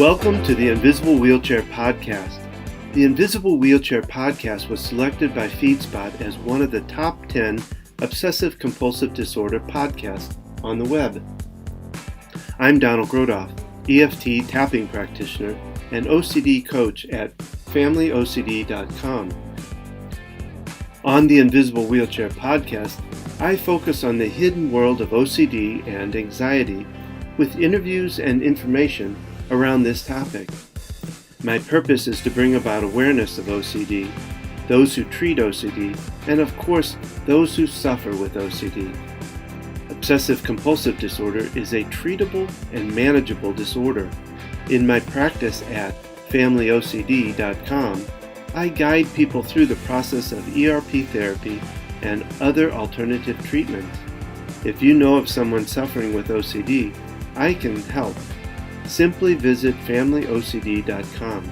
Welcome to the Invisible Wheelchair Podcast. The Invisible Wheelchair Podcast was selected by FeedSpot as one of the top 10 obsessive-compulsive disorder podcasts on the web. I'm Donald Grodoff, EFT tapping practitioner and OCD coach at FamilyOCD.com. On the Invisible Wheelchair Podcast, I focus on the hidden world of OCD and anxiety with interviews and information around this topic. My purpose is to bring about awareness of OCD, those who treat OCD, and of course, those who suffer with OCD. Obsessive-compulsive disorder is a treatable and manageable disorder. In my practice at FamilyOCD.com, I guide people through the process of ERP therapy and other alternative treatments. If you know of someone suffering with OCD, I can help. Simply visit FamilyOCD.com.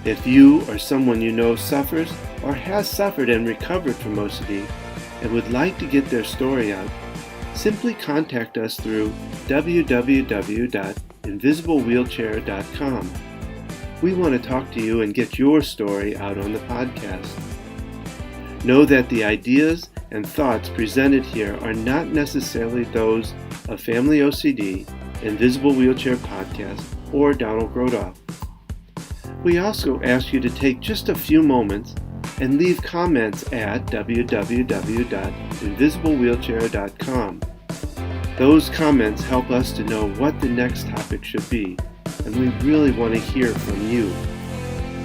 If you or someone you know suffers or has suffered and recovered from OCD and would like to get their story out, simply contact us through www.invisiblewheelchair.com. We want to talk to you and get your story out on the podcast. Know that the ideas and thoughts presented here are not necessarily those of Family OCD, Invisible Wheelchair Podcast, or Donald Grodoff. We also ask you to take just a few moments and leave comments at www.invisiblewheelchair.com. Those comments help us to know what the next topic should be, and we really want to hear from you.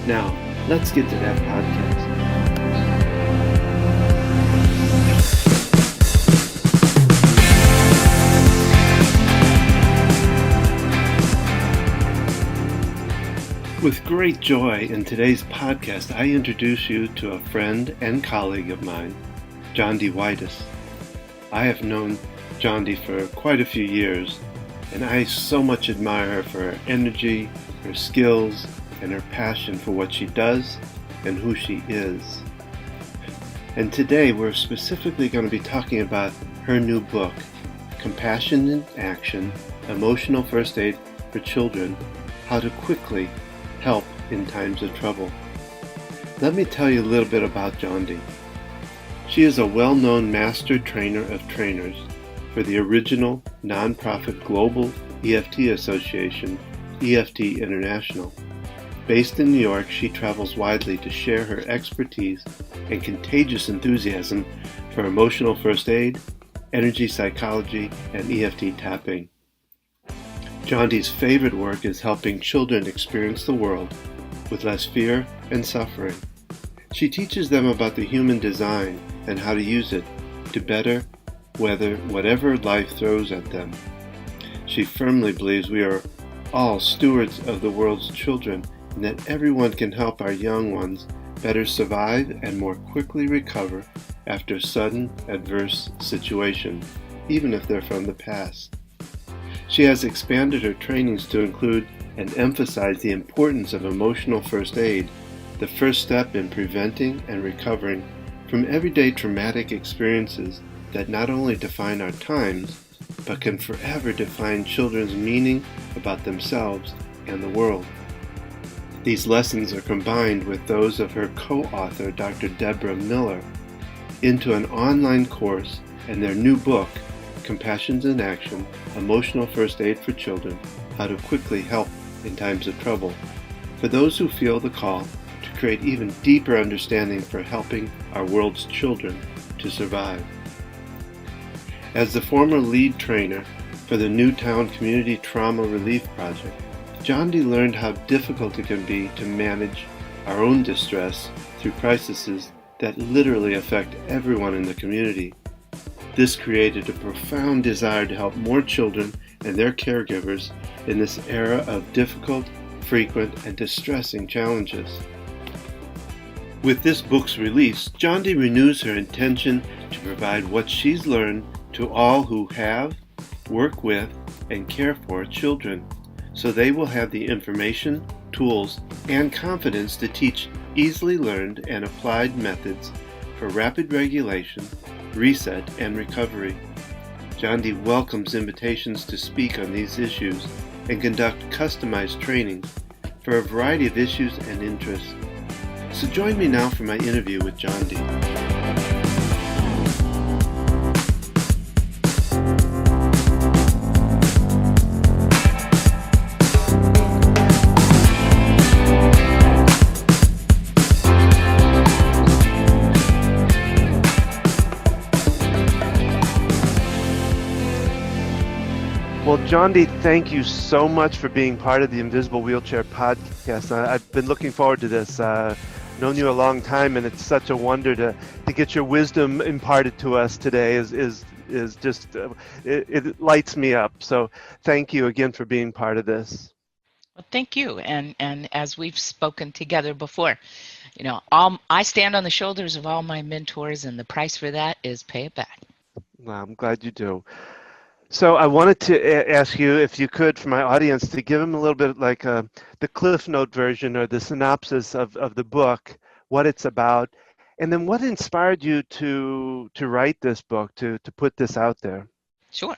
Now, let's get to that podcast. With great joy, in today's podcast, I introduce you to a friend and colleague of mine, Jondi Whitis. I have known Jondi for quite a few years, and I so much admire her for her energy, her skills, and her passion for what she does and who she is. And today we're specifically going to be talking about her new book, Compassion in Action, Emotional First Aid for Children, How to Quickly Help in Times of Trouble. Let me tell you a little bit about Jondi. She is a well-known master trainer of trainers for the original nonprofit Global EFT Association, EFT International. Based in New York, she travels widely to share her expertise and contagious enthusiasm for emotional first aid, energy psychology, and EFT tapping. Jondi's favorite work is helping children experience the world with less fear and suffering. She teaches them about the human design and how to use it to better weather whatever life throws at them. She firmly believes we are all stewards of the world's children and that everyone can help our young ones better survive and more quickly recover after sudden adverse situations, even if they're from the past. She has expanded her trainings to include and emphasize the importance of emotional first aid, the first step in preventing and recovering from everyday traumatic experiences that not only define our times, but can forever define children's meaning about themselves and the world. These lessons are combined with those of her co-author, Dr. Deborah Miller, into an online course and their new book, Compassion in Action, Emotional First Aid for Children, How to Quickly Help in Times of Trouble, for those who feel the call to create even deeper understanding for helping our world's children to survive. As the former lead trainer for the Newtown Community Trauma Relief Project, Jondi learned how difficult it can be to manage our own distress through crises that literally affect everyone in the community. This created a profound desire to help more children and their caregivers in this era of difficult, frequent, and distressing challenges. With this book's release, Jondi renews her intention to provide what she's learned to all who have, work with, and care for children, so they will have the information, tools, and confidence to teach easily learned and applied methods for rapid regulation, reset, and recovery. Jondi welcomes invitations to speak on these issues and conduct customized training for a variety of issues and interests. So join me now for my interview with Jondi. Well, Jondi, thank you so much for being part of the Invisible Wheelchair podcast. I've been looking forward to this. Known you a long time, and it's such a wonder to get your wisdom imparted to us today. Is just it lights me up. So thank you again for being part of this. Well, thank you. And as we've spoken together before, I stand on the shoulders of all my mentors, and the price for that is pay it back. Well, I'm glad you do. So I wanted to ask you, if you could, for my audience, to give them a little bit like the Cliff Note version or the synopsis of the book, what it's about, and then what inspired you to write this book, to put this out there. Sure.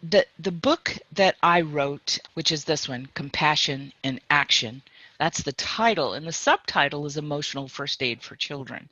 The book that I wrote, which is this one, Compassion in Action, that's the title, and the subtitle is Emotional First Aid for Children.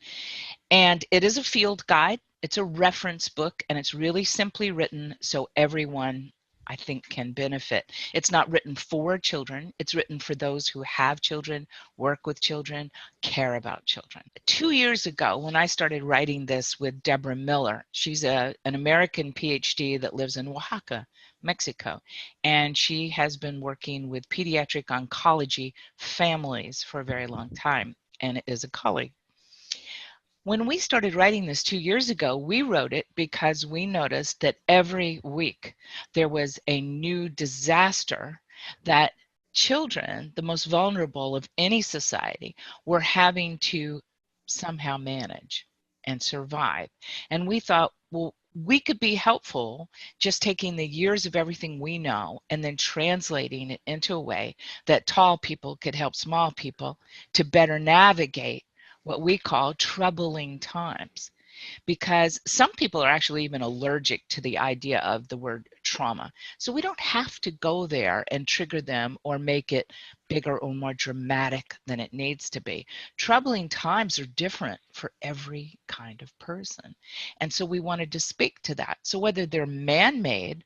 And it is a field guide. It's a reference book, and it's really simply written so everyone, I think, can benefit. It's not written for children. It's written for those who have children, work with children, care about children. 2 years ago, when I started writing this with Deborah Miller, she's an American PhD that lives in Oaxaca, Mexico, and she has been working with pediatric oncology families for a very long time, and is a colleague. When we started writing this 2 years ago, we wrote it because we noticed that every week there was a new disaster that children, the most vulnerable of any society, were having to somehow manage and survive. And we thought, well, we could be helpful just taking the years of everything we know and then translating it into a way that tall people could help small people to better navigate what we call troubling times, because some people are actually even allergic to the idea of the word trauma. So we don't have to go there and trigger them or make it bigger or more dramatic than it needs to be. Troubling times are different for every kind of person. And so we wanted to speak to that. So whether they're man-made,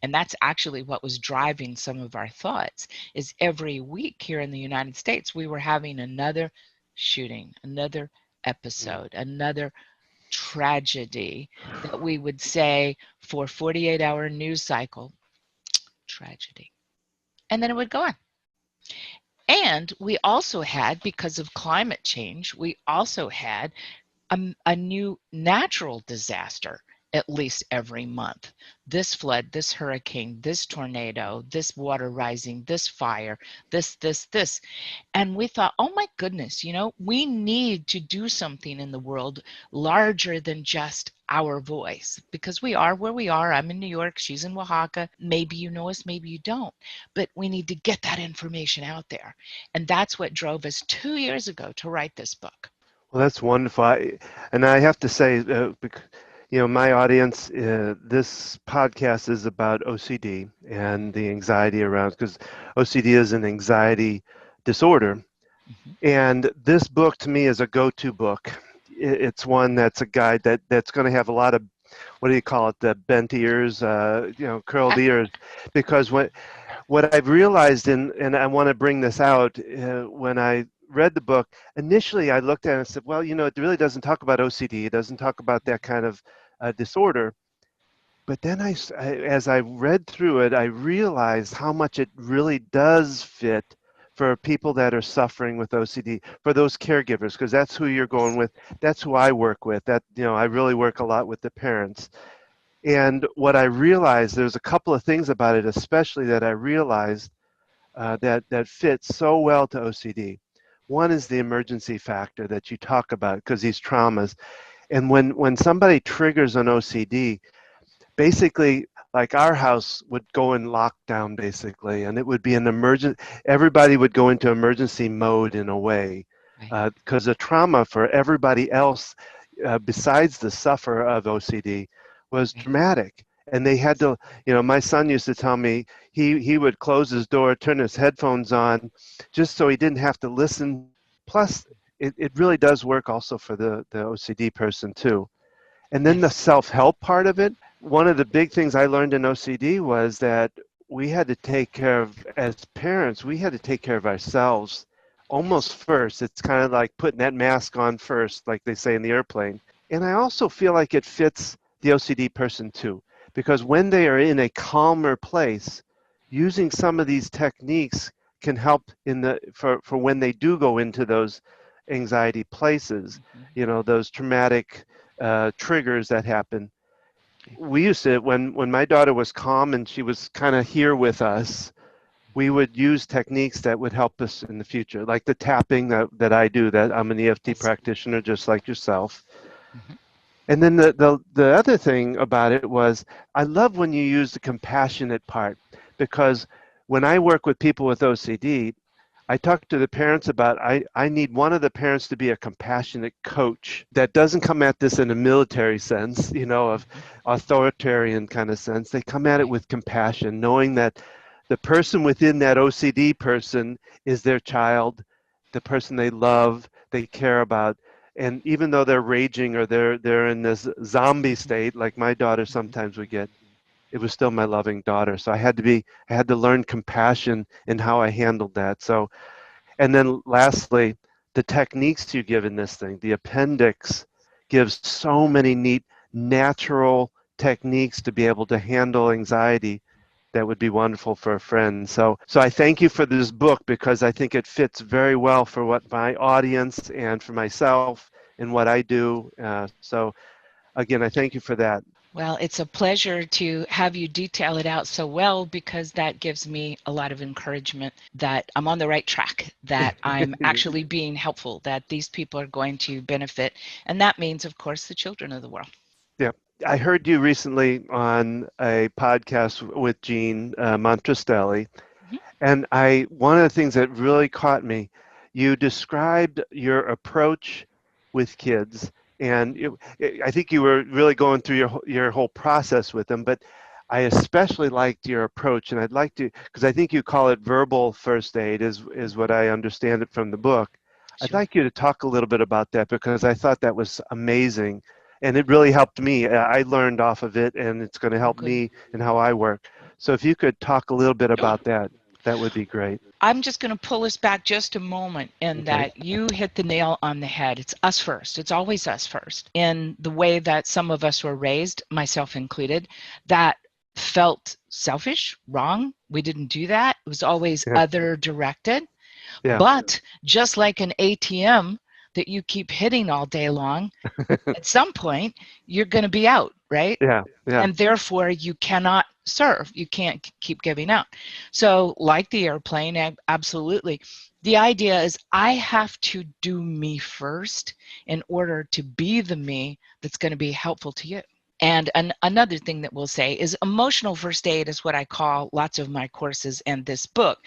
and that's actually what was driving some of our thoughts, is every week here in the United States, we were having another shooting, another episode, another tragedy that we would say for 48-hour news cycle, tragedy. And then it would go on. And we also had, because of climate change, we also had a new natural disaster at least every month. This flood, this hurricane, this tornado, this water rising, this fire, this. And we thought, oh my goodness, we need to do something in the world larger than just our voice, because we are where we are. I'm in New York, she's in Oaxaca. Maybe you know us, maybe you don't, but we need to get that information out there. And that's what drove us 2 years ago to write this book. Well, that's wonderful. And I have to say, my audience, this podcast is about OCD and the anxiety around, because OCD is an anxiety disorder. Mm-hmm. And this book to me is a go-to book. It's one that's a guide that's going to have a lot of, what do you call it, the bent ears, curled ears, because what I've realized, and I want to bring this out, when I read the book, initially I looked at it and said, well, it really doesn't talk about OCD. It doesn't talk about that kind of disorder. But then as I read through it, I realized how much it really does fit for people that are suffering with OCD, for those caregivers, because that's who you're going with. That's who I work with. I really work a lot with the parents. And what I realized, there's a couple of things about it, especially that I realized that fits so well to OCD. One is the emergency factor that you talk about, because these traumas. And when somebody triggers an OCD, basically, like our house would go in lockdown, basically, and it would be an emergent. Everybody would go into emergency mode in a way, because the trauma for everybody else, besides the sufferer of OCD, was dramatic. And they had to, my son used to tell me he would close his door, turn his headphones on, just so he didn't have to listen. Plus, it really does work also for the OCD person too. And then the Yes. self-help part of it, one of the big things I learned in OCD was that we had to take care of, as parents, we had to take care of ourselves almost Yes. first. It's kind of like putting that mask on first, like they say in the airplane. And I also feel like it fits the OCD person too, because when they are in a calmer place, using some of these techniques can help for when they do go into those anxiety places, Mhm. those traumatic triggers that happen. We used to, when my daughter was calm and she was kind of here with us, we would use techniques that would help us in the future, like the tapping that I do, that I'm an EFT Yes. practitioner just like yourself. Mhm. And then the other thing about it was I love when you use the compassionate part, because when I work with people with OCD, I talk to the parents about I need one of the parents to be a compassionate coach that doesn't come at this in a military sense, of Mhm. authoritarian kind of sense. They come at it Right. with compassion, knowing that the person within that OCD person is their child, the person they love, they care about. And even though they're raging or they're in this zombie Mhm. state, like my daughter Mhm. sometimes would get, it was still my loving daughter. So I had to learn compassion in how I handled that. So, and then lastly, the techniques you give in this thing, the appendix gives so many neat natural techniques to be able to handle anxiety that would be wonderful for a friend. So I thank you for this book because I think it fits very well for what my audience and for myself and what I do. So again, I thank you for that. Well, it's a pleasure to have you detail it out so well because that gives me a lot of encouragement that I'm on the right track, that I'm actually being helpful, that these people are going to benefit. And that means, of course, the children of the world. Yeah. I heard you recently on a podcast with Gene Montrestelli, Mhm. and one of the things that really caught me, you described your approach with kids, and I think you were really going through your whole process with them. But I especially liked your approach, and I'd like to, because I think you call it verbal first aid, is what I understand it from the book. I'd Sure. like you to talk a little bit about that because I thought that was amazing, and it really helped me. I learned off of it, and it's going to Oh, help good. me in how I work. So if you could talk a little bit Sure. about that. That would be great. I'm just going to pull us back just a moment in Okay. that you hit the nail on the head. It's us first. It's always us first. In the way that some of us were raised, myself included, that felt selfish, wrong. We didn't do that. It was always Yeah. other directed. Yeah. But just like an ATM that you keep hitting all day long, at some point you're going to be out, right? Yeah. Yeah. And therefore you cannot serve. You can't keep giving out. So, like the airplane, absolutely. The idea is I have to do me first in order to be the me that's going to be helpful to you. And another thing that we'll say is emotional first aid is what I call lots of my courses and this book.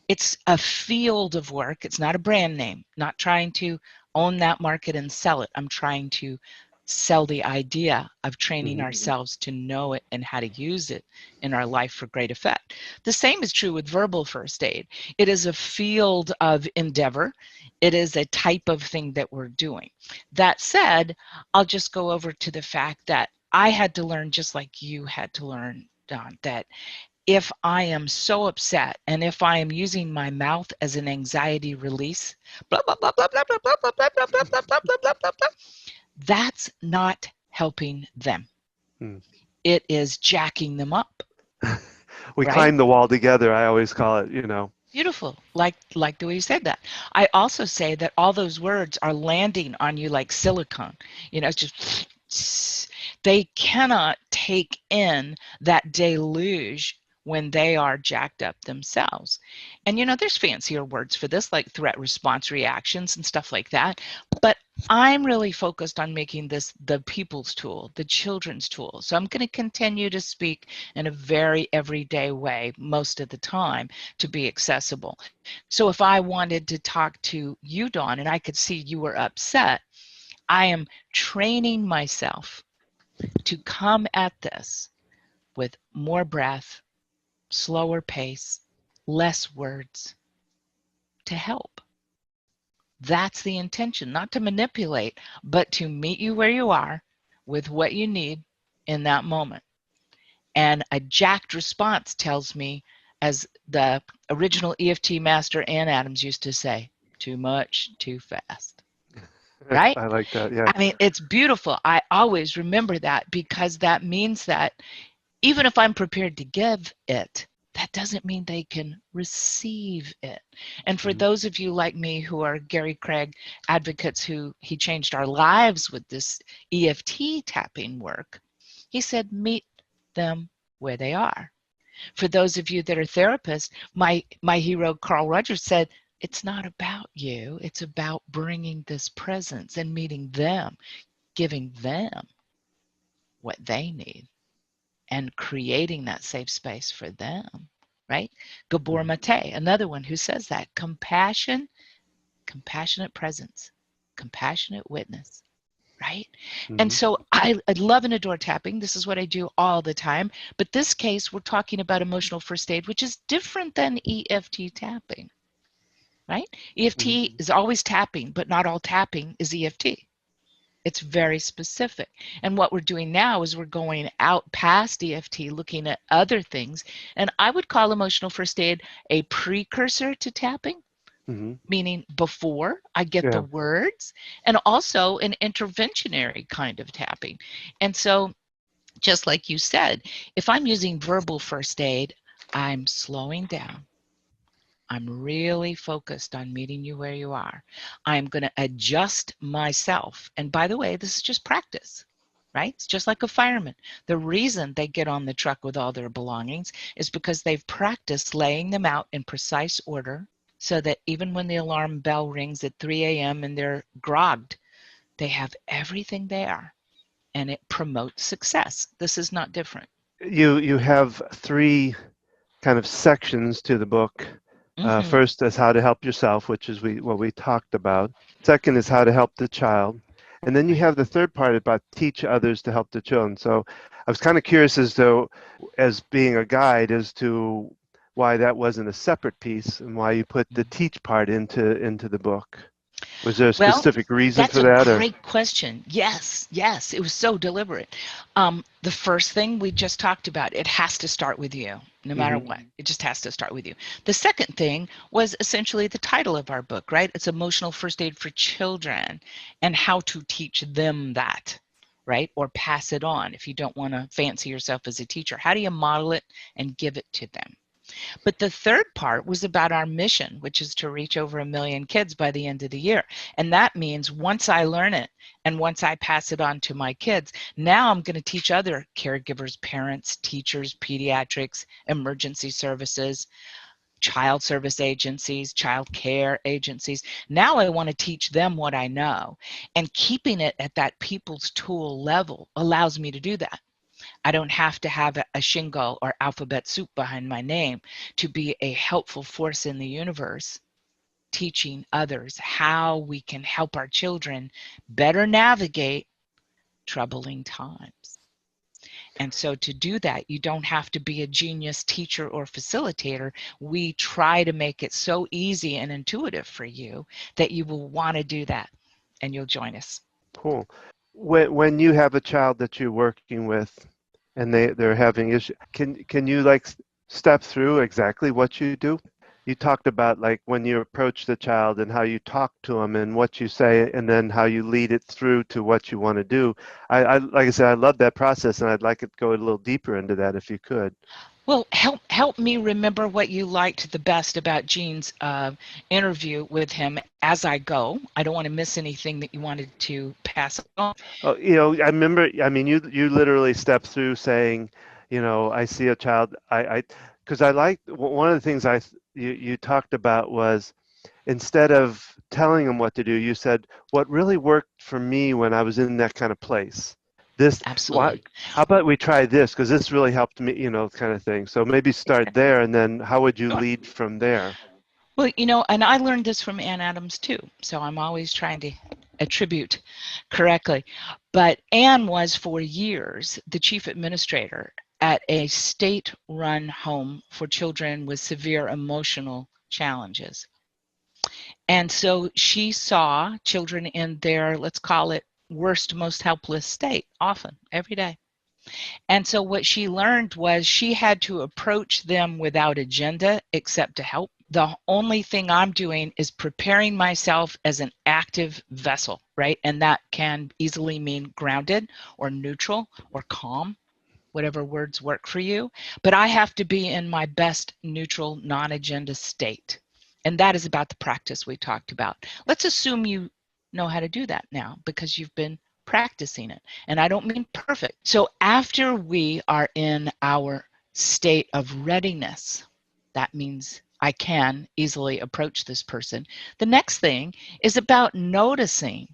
It's a field of work. It's not a brand name, not trying to own that market and sell it. I'm trying to sell the idea of training Hmm. ourselves to know it and how to use it in our life for great effect. The same is true with verbal first aid. It is a field of endeavor. It is a type of thing that we're doing. That said, I'll just go over to the fact that I had to learn just like you had to learn, Don, that if I am so upset and if I am using my mouth as an anxiety release, blah, blah, blah, blah, blah, blah, blah, blah, blah, blah, blah, blah, blah, blah, blah, blah, blah, that's not helping them. Hmm. It is jacking them up, We right? climb the wall together. I always call it. Beautiful. Like the way you said that. I also say that all those words are landing on you like silicone. It's just they cannot take in that deluge when they are jacked up themselves. And there's fancier words for this like threat response reactions and stuff like that. But I'm really focused on making this the people's tool, the children's tool. So I'm going to continue to speak in a very everyday way most of the time to be accessible. So if I wanted to talk to you, Dawn, and I could see you were upset, I am training myself to come at this with more breath, slower pace, less words, to help. That's the intention, not to manipulate, but to meet you where you are with what you need in that moment. And a jacked response tells me, as the original EFT master Ann Adams used to say, too much, too fast. Right? I like that. Yeah. I mean, it's beautiful. I always remember that, because that means that even if I'm prepared to give it, that doesn't mean they can receive it. And for those of you like me who are Gary Craig advocates, who he changed our lives with this EFT tapping work, he said, meet them where they are. For those of you that are therapists, my hero Carl Rogers said, it's not about you, it's about bringing this presence and meeting them, giving them what they need, and creating that safe space for them, right? Gabor Mate, another one who says that. Compassion, compassionate presence, compassionate witness, right? And so I love and adore tapping. This is what I do all the time. But this case, we're talking about emotional first aid, which is different than EFT tapping, right? EFT is always tapping, but not all tapping is EFT. It's very specific. And what we're doing now is we're going out past EFT, looking at other things. And I would call emotional first aid a precursor to tapping, meaning before I get the words, and also an interventionary kind of tapping. And so, just like you said, if I'm using verbal first aid, I'm slowing down. I'm really focused on meeting you where you are. I'm going to adjust myself. And by the way, this is just practice, right? It's just like a fireman. The reason they get on the truck with all their belongings is because they've practiced laying them out in precise order, so that even when the alarm bell rings at 3 a.m. and they're grogged, they have everything there, and it promotes success. This is not different. You have three kind of sections to the book. First is how to help yourself, which is what we talked about. Second is how to help the child. And then you have the third part about teach others to help the children. So I was kind of curious as being a guide, as to why that wasn't a separate piece and why you put the teach part into the book. Was there a Well, specific reason that's for a that, or? great question. Yes, yes, it was so deliberate. The first thing we just talked about, it has to start with you, no matter what. It just has to start with you. The second thing was essentially the title of our book, right? It's Emotional First Aid for Children, and how to teach them that, right? Or pass it on if you don't want to fancy yourself as a teacher. How do you model it and give it to them? But the third part was about our mission, which is to reach over 1 million kids by the end of the year. And that means once I learn it and once I pass it on to my kids, now I'm going to teach other caregivers, parents, teachers, pediatrics, emergency services, child service agencies, child care agencies. Now I want to teach them what I know. And keeping it at that people's tool level allows me to do that. I don't have to have a shingle or alphabet soup behind my name to be a helpful force in the universe, teaching others how we can help our children better navigate troubling times. And so to do that, you don't have to be a genius teacher or facilitator. We try to make it so easy and intuitive for you that you will want to do that, and you'll join us. Cool. When you have a child that you're working with and they're having issues, can you like step through exactly what you do? You talked about like when you approach the child and how you talk to them and what you say, and then how you lead it through to what you want to do. I like I said, I love that process, and I'd like it to go a little deeper into that if you could. Well, help me remember what you liked the best about Gene's interview with him as I go. I don't want to miss anything that you wanted to pass on. Oh, I remember. I mean, you literally stepped through saying, I see a child. Because I like one of the things you talked about was, instead of telling them what to do, you said what really worked for me when I was in that kind of place. Absolutely. How about we try this, because this really helped me, kind of thing. So maybe start there, and then how would you Sure. lead from there? Well, and I learned this from Ann Adams too, so I'm always trying to attribute correctly. But Ann was for years the chief administrator at a state-run home for children with severe emotional challenges. And so she saw children in their, let's call it, worst, most helpless state, often, every day. And so what she learned was she had to approach them without agenda except to help. The only thing I'm doing is preparing myself as an active vessel, right? And that can easily mean grounded or neutral or calm, whatever words work for you. But I have to be in my best neutral, non-agenda state. And that is about the practice we talked about. Let's assume you know how to do that now because you've been practicing it. And I don't mean perfect. So after we are in our state of readiness, that means I can easily approach this person. The next thing is about noticing.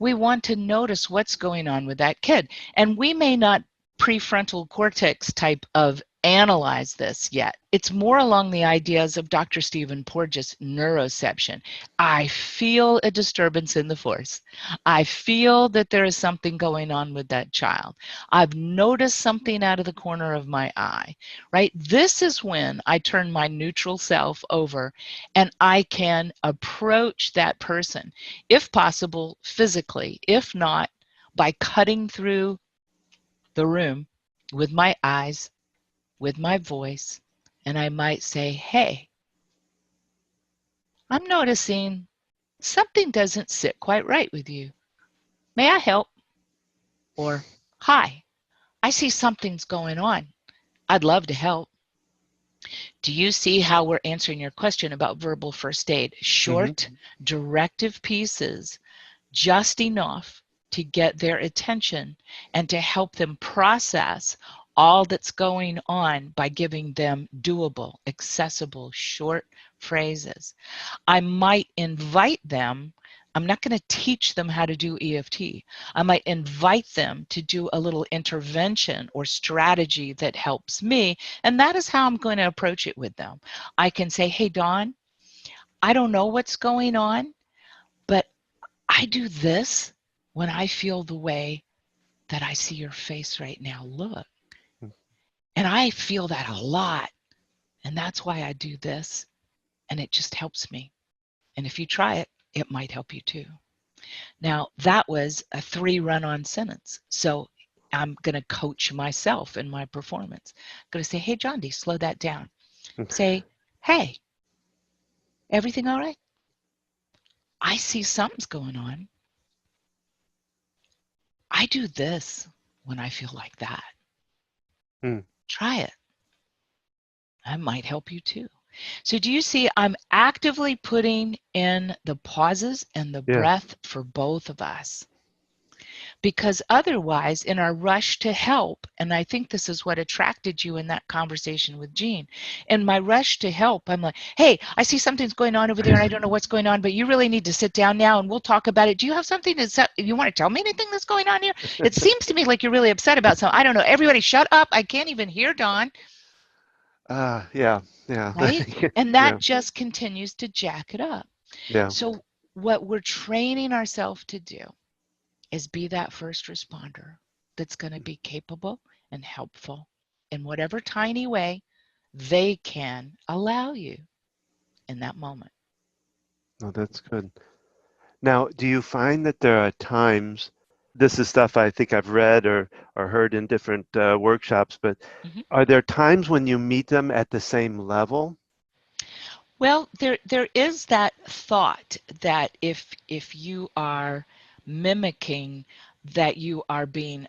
We want to notice what's going on with that kid. And we may not prefrontal cortex type of analyze this yet. It's more along the ideas of Dr. Stephen Porges' neuroception. I feel a disturbance in the force. I feel that there is something going on with that child. I've noticed something out of the corner of my eye, right? This is when I turn my neutral self over and I can approach that person, if possible, physically, if not, by cutting through the room with my eyes, with my voice, and I might say, hey, I'm noticing something doesn't sit quite right with you. May I help? Or, hi, I see something's going on. I'd love to help. Do you see how we're answering your question about verbal first aid? Short, directive pieces, just enough to get their attention and to help them process all that's going on by giving them doable, accessible, short phrases. I might invite them. I'm not going to teach them how to do EFT. I might invite them to do a little intervention or strategy that helps me, and that is how I'm going to approach it with them. I can say, hey, Dawn, I don't know what's going on, but I do this when I feel the way that I see your face right now look. And I feel that a lot. And that's why I do this. And it just helps me. And if you try it, it might help you too. Now, that was a 3 run-on sentence. So I'm going to coach myself in my performance. I'm going to say, hey, Jondi, slow that down. Say, hey, everything all right? I see something's going on. I do this when I feel like that. Try it. That might help you too. So do you see I'm actively putting in the pauses and the breath for both of us? Because otherwise, in our rush to help, and I think this is what attracted you in that conversation with Jean, in my rush to help, I'm like, hey, I see something's going on over there and I don't know what's going on, but you really need to sit down now and we'll talk about it. Do you have something to you want to tell me anything that's going on here? It seems to me like you're really upset about something. I don't know. Everybody shut up. I can't even hear Dawn. Yeah. Right? And that just continues to jack it up. Yeah. So what we're training ourselves to do is be that first responder that's going to be capable and helpful in whatever tiny way they can allow you in that moment. Oh, that's good. Now, do you find that there are times, this is stuff I think I've read or heard in different workshops, but are there times when you meet them at the same level? Well, there is that thought that if you are mimicking, that you are being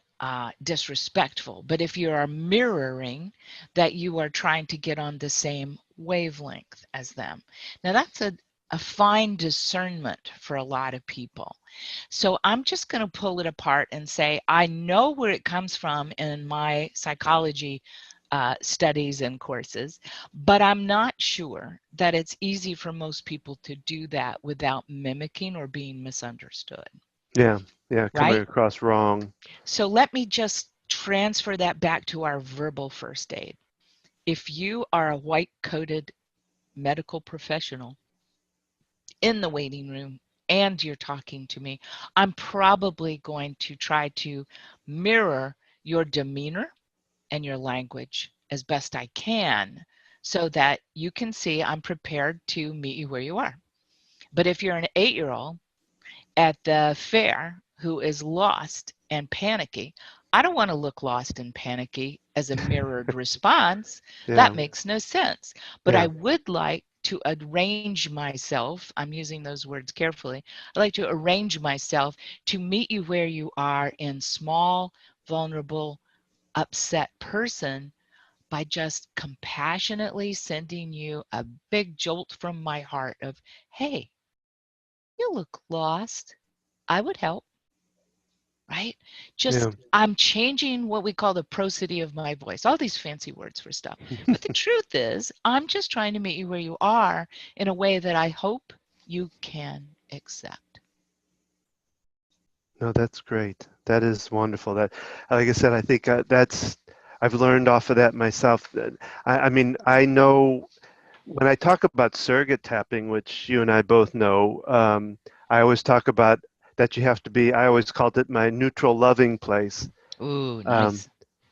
disrespectful, but if you are mirroring, that you are trying to get on the same wavelength as them. Now that's a fine discernment for a lot of people. So I'm just going to pull it apart and say, I know where it comes from in my psychology studies and courses, but I'm not sure that it's easy for most people to do that without mimicking or being misunderstood. Yeah, coming right? across wrong. So let me just transfer that back to our verbal first aid. If you are a white-coated medical professional in the waiting room and you're talking to me, I'm probably going to try to mirror your demeanor and your language as best I can so that you can see I'm prepared to meet you where you are. But if you're an 8-year-old at the fair who is lost and panicky, I don't want to look lost and panicky as a mirrored response. That Yeah. makes no sense. But I Yeah. would like to arrange myself, I'm using those words carefully, I'd like to arrange myself to meet you where you are in small, vulnerable, upset person by just compassionately sending you a big jolt from my heart of, hey, you look lost. I would help, right? Yeah. Just I'm changing what we call the prosody of my voice, all these fancy words for stuff. But the truth is, I'm just trying to meet you where you are in a way that I hope you can accept. No, that's great. That is wonderful. That, like I said, I think that's I've learned off of that myself. I mean, I know when I talk about surrogate tapping, which you and I both know, I always talk about that you have to be. I always called it my neutral, loving place. Ooh, Um, nice.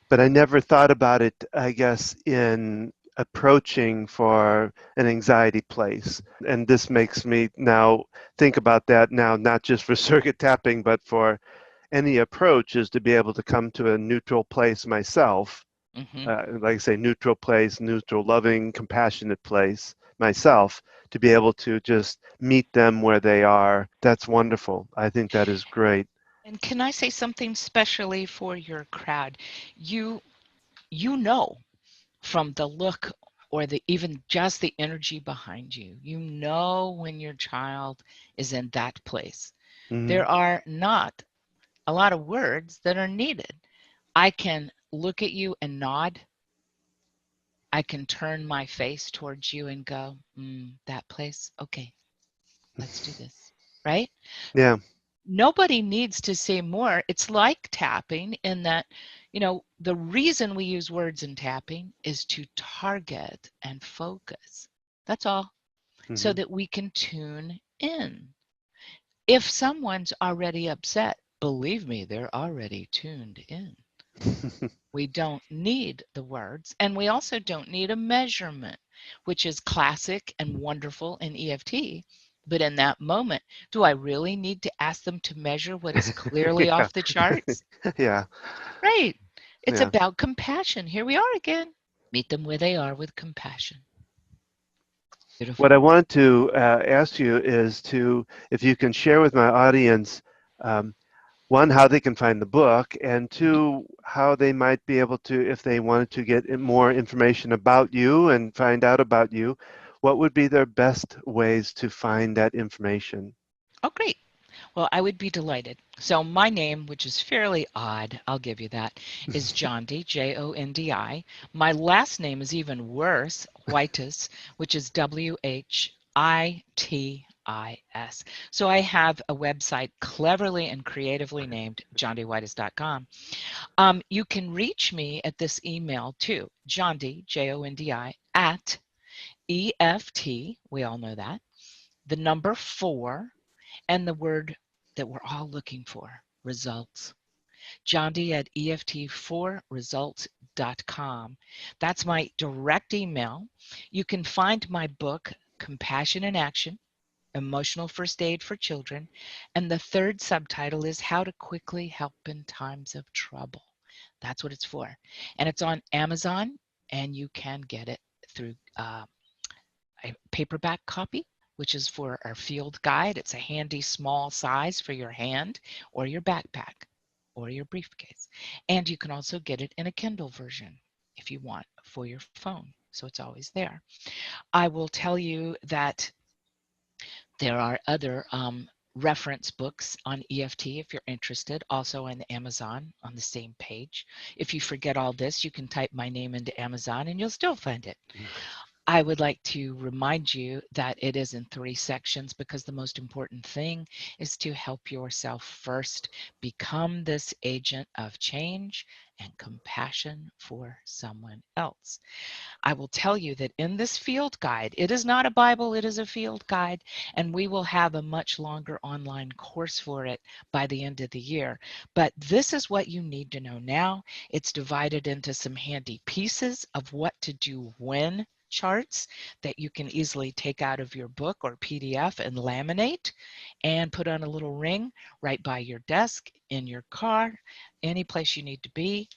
but I never thought about it, I guess, in approaching for an anxiety place. And this makes me now think about that now, not just for circuit tapping, but for any approach is to be able to come to a neutral place myself. Hmm. Like I say, neutral place, neutral, loving, compassionate place myself to be able to just meet them where they are. That's wonderful. I think that is great. And can I say something specially for your crowd? You you know from the look or the even just the energy behind you. You know when your child is in that place. Mm-hmm. There are not a lot of words that are needed. I can look at you and nod. I can turn my face towards you and go, that place. Okay, let's do this. Right? Yeah. Nobody needs to say more. It's like tapping in that, the reason we use words in tapping is to target and focus. That's all. So Mm-hmm. that we can tune in. If someone's already upset, believe me, they're already tuned in. We don't need the words, and we also don't need a measurement, which is classic and wonderful in EFT. But in that moment, do I really need to ask them to measure what is clearly Yeah. off the charts? Yeah. Right. It's Yeah. about compassion. Here we are again. Meet them where they are with compassion. What I Beautiful. wanted to ask you is to, if you can share with my audience, um, one, how they can find the book, and Mhm. two, how they might be able to, if they wanted to get more information about you and find out about you, what would be their best ways to find that information? Oh, great. Well, I would be delighted. So my name, which is fairly odd, I'll give you that, is Jondi, Jondi. My last name is even worse, Whitis, which is Whitis. So I have a website cleverly and creatively named jondiwhitis.com. You can reach me at this email too, Jondi, Jondi, at EFT, we all know that, the number 4, and the word that we're all looking for, results. Jondi at EFT4results.com. That's my direct email. You can find my book, Compassion in Action, Emotional First Aid for Children. And the third subtitle is How to Quickly Help in Times of Trouble. That's what it's for. And it's on Amazon, and you can get it through a paperback copy, which is for our field guide. It's a handy small size for your hand or your backpack or your briefcase. And you can also get it in a Kindle version if you want for your phone. So it's always there. I will tell you that there are other reference books on EFT if you're interested, also on Amazon on the same page. If you forget all this, you can type my name into Amazon and you'll still find it. I would like to remind you that it is in 3 sections because the most important thing is to help yourself first become this agent of change and compassion for someone else. I will tell you that in this field guide, it is not a Bible, it is a field guide, and we will have a much longer online course for it by the end of the year. But this is what you need to know now. It's divided into some handy pieces of what to do when charts that you can easily take out of your book or PDF and laminate and put on a little ring right by your desk, in your car, any place you need to be.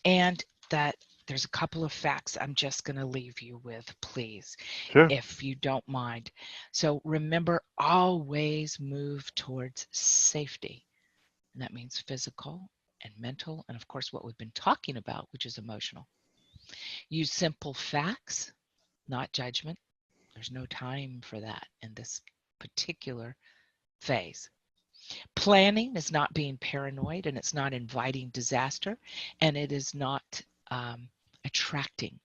And that there's a couple of facts I'm just going to leave you with, please, Sure. if you don't mind. So remember, always move towards safety. And that means physical and mental, and of course, what we've been talking about, which is emotional. Use simple facts, not judgment. There's no time for that in this particular phase. Planning is not being paranoid, and it's not inviting disaster, and it is not attracting.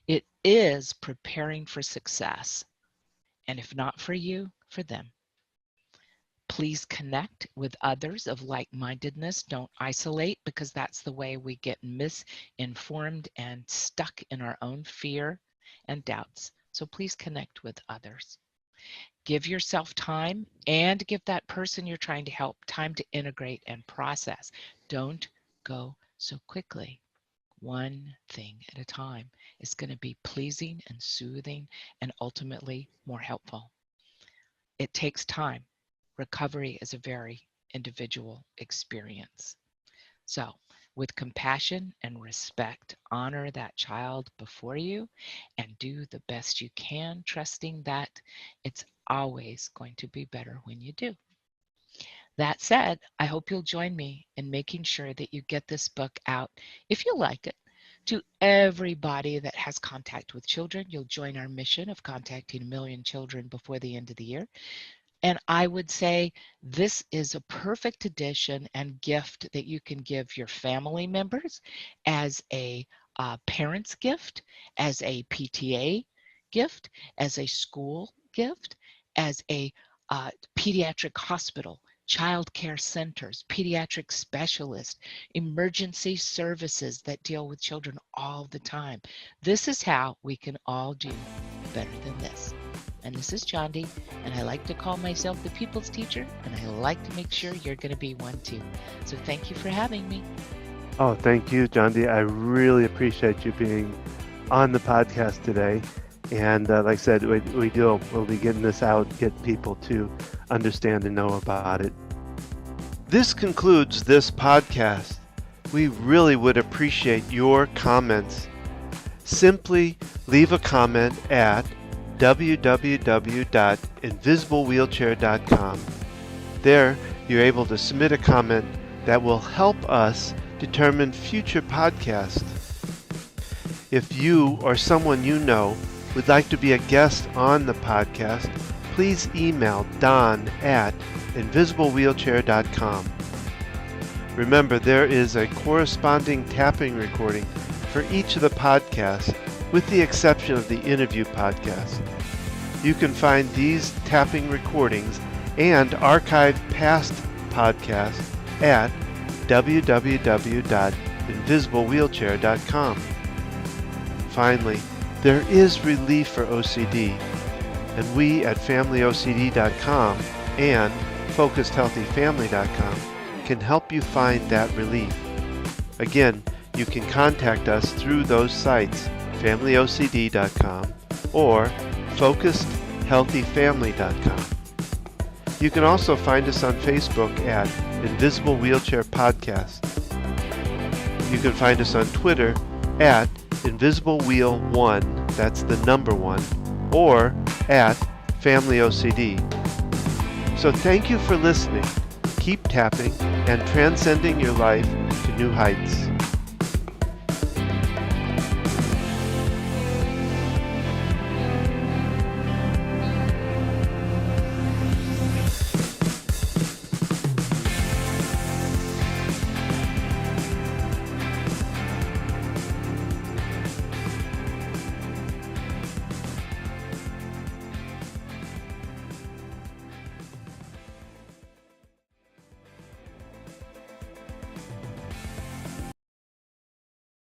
It is preparing for success, and if not for you, for them. Please connect with others of like-mindedness. Don't isolate, because that's the way we get misinformed and stuck in our own fear and doubts. So please connect with others. Give yourself time, and give that person you're trying to help time to integrate and process. Don't go so quickly. One thing at a time is going to be pleasing and soothing and ultimately more helpful. It takes time. Recovery is a very individual experience. So, with compassion and respect, honor that child before you and do the best you can, trusting that it's always going to be better when you do. That said, I hope you'll join me in making sure that you get this book out, if you like it, to everybody that has contact with children. You'll join our mission of contacting 1 million children before the end of the year. And I would say this is a perfect addition and gift that you can give your family members as a parent's gift, as a PTA gift, as a school gift, as a pediatric hospital, child care centers, pediatric specialists, emergency services that deal with children all the time. This is how we can all do better than this. And this is Jondi, and I like to call myself the people's teacher, and I like to make sure you're going to be one too. So thank you for having me. Oh, thank you, Jondi. I really appreciate you being on the podcast today. And like I said, we'll be getting this out, get people to understand and know about it. This concludes this podcast. We really would appreciate your comments. Simply leave a comment at www.invisiblewheelchair.com. There, you're able to submit a comment that will help us determine future podcasts. If you or someone you know would like to be a guest on the podcast, please email don@invisiblewheelchair.com. Remember, there is a corresponding tapping recording for each of the podcasts, with the exception of the interview podcast. You can find these tapping recordings and archived past podcasts at www.invisiblewheelchair.com. Finally, there is relief for OCD, and we at FamilyOCD.com and FocusedHealthyFamily.com can help you find that relief. Again, you can contact us through those sites, FamilyOCD.com or FocusedHealthyFamily.com. You can also find us on Facebook at Invisible Wheelchair Podcast. You can find us on Twitter at InvisibleWheel1, that's the number 1, or at FamilyOCD. So thank you for listening. Keep tapping and transcending your life to new heights.